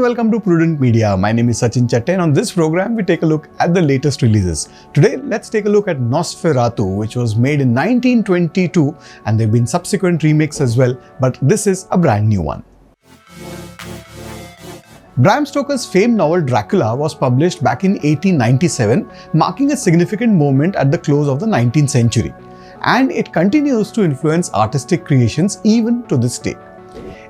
welcome to Prudent Media. My name is Sachin Chatte, and on this program we take a look at the latest releases. Today let's take a look at Nosferatu, which was made in 1922, and there have been subsequent remakes as well, but this is a brand new one. Bram Stoker's famed novel Dracula was published back in 1897, marking a significant moment at the close of the 19th century, and it continues to influence artistic creations even to this day.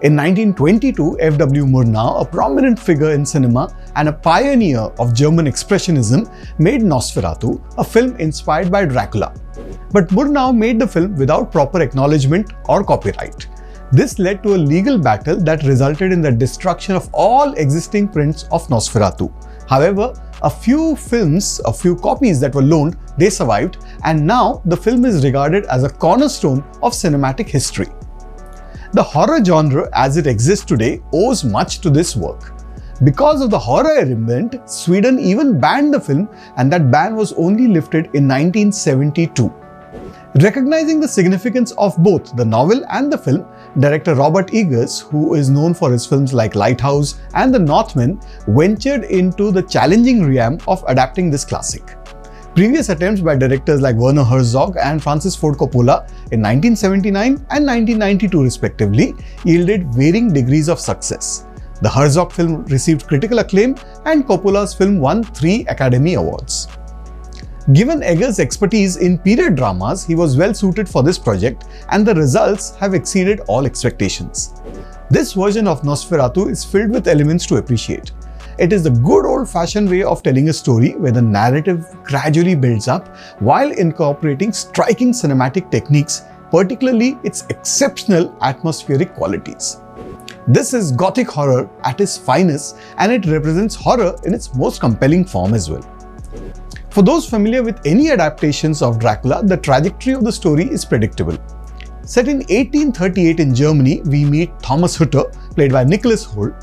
In 1922, F.W. Murnau, a prominent figure in cinema and a pioneer of German Expressionism, made Nosferatu, a film inspired by Dracula. But Murnau made the film without proper acknowledgement or copyright. This led to a legal battle that resulted in the destruction of all existing prints of Nosferatu. However, a few copies that were loaned, they survived, and now the film is regarded as a cornerstone of cinematic history. The horror genre as it exists today owes much to this work. Because of the horror element, Sweden even banned the film, and that ban was only lifted in 1972. Recognizing the significance of both the novel and the film, director Robert Eggers, who is known for his films like Lighthouse and The Northman, ventured into the challenging realm of adapting this classic. Previous attempts by directors like Werner Herzog and Francis Ford Coppola in 1979 and 1992 respectively yielded varying degrees of success. The Herzog film received critical acclaim, and Coppola's film won 3 Academy Awards. Given Eggers' expertise in period dramas, he was well suited for this project, and the results have exceeded all expectations. This version of Nosferatu is filled with elements to appreciate. It is the good old-fashioned way of telling a story where the narrative gradually builds up while incorporating striking cinematic techniques, particularly its exceptional atmospheric qualities. This is Gothic horror at its finest, and it represents horror in its most compelling form as well. For those familiar with any adaptations of Dracula, the trajectory of the story is predictable. Set in 1838 in Germany, we meet Thomas Hutter, played by Nicholas Hoult,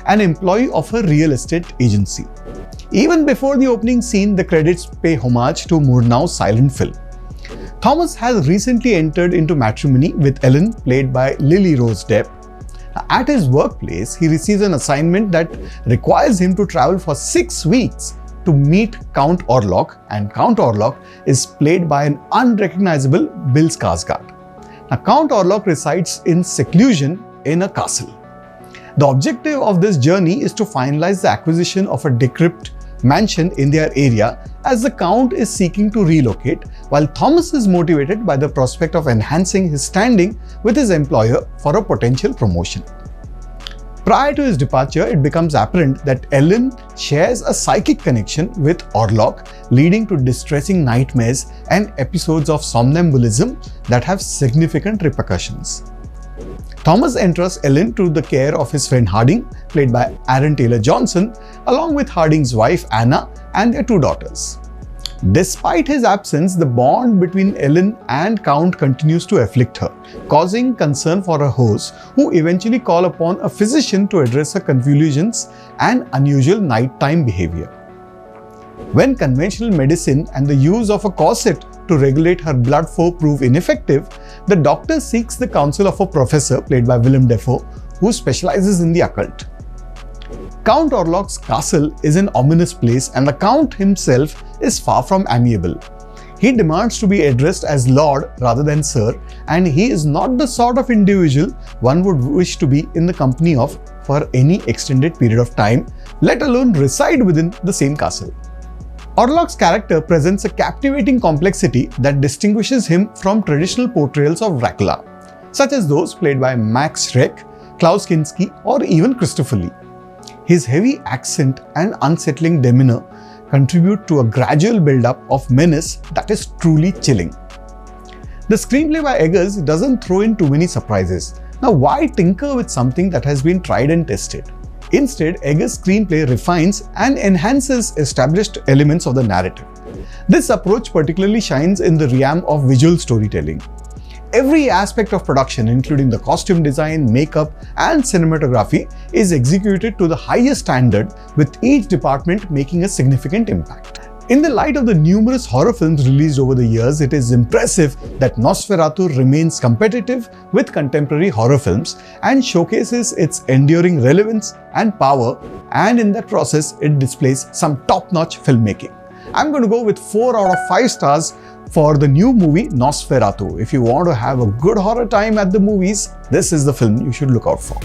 an employee of a real estate agency. Even before the opening scene, the credits pay homage to Murnau's silent film. Thomas has recently entered into matrimony with Ellen, played by Lily Rose Depp. At his workplace, he receives an assignment that requires him to travel for 6 weeks to meet Count Orlok, and Count Orlok is played by an unrecognizable Bill Skarsgård. Now, Count Orlok resides in seclusion in a castle. The objective of this journey is to finalize the acquisition of a decrepit mansion in their area, as the Count is seeking to relocate, while Thomas is motivated by the prospect of enhancing his standing with his employer for a potential promotion. Prior to his departure, it becomes apparent that Ellen shares a psychic connection with Orlok, leading to distressing nightmares and episodes of somnambulism that have significant repercussions. Thomas entrusts Ellen to the care of his friend Harding, played by Aaron Taylor Johnson, along with Harding's wife Anna and their 2 daughters. Despite his absence, the bond between Ellen and Count continues to afflict her, causing concern for her hosts, who eventually call upon a physician to address her convulsions and unusual nighttime behavior. When conventional medicine and the use of a corset to regulate her blood flow prove ineffective, the doctor seeks the counsel of a professor, played by Willem Dafoe, who specializes in the occult. Count Orlok's castle is an ominous place, and the Count himself is far from amiable. He demands to be addressed as Lord rather than Sir, and he is not the sort of individual one would wish to be in the company of for any extended period of time, let alone reside within the same castle. Orlok's character presents a captivating complexity that distinguishes him from traditional portrayals of Dracula, such as those played by Max Schreck, Klaus Kinski, or even Christopher Lee. His heavy accent and unsettling demeanor contribute to a gradual build-up of menace that is truly chilling. The screenplay by Eggers doesn't throw in too many surprises. Now, why tinker with something that has been tried and tested? Instead, Eggers' screenplay refines and enhances established elements of the narrative. This approach particularly shines in the realm of visual storytelling. Every aspect of production, including the costume design, makeup, and cinematography, is executed to the highest standard, with each department making a significant impact. In the light of the numerous horror films released over the years, it is impressive that Nosferatu remains competitive with contemporary horror films and showcases its enduring relevance and power, and in that process, it displays some top-notch filmmaking. I'm going to go with 4 out of 5 stars for the new movie Nosferatu. If you want to have a good horror time at the movies, this is the film you should look out for.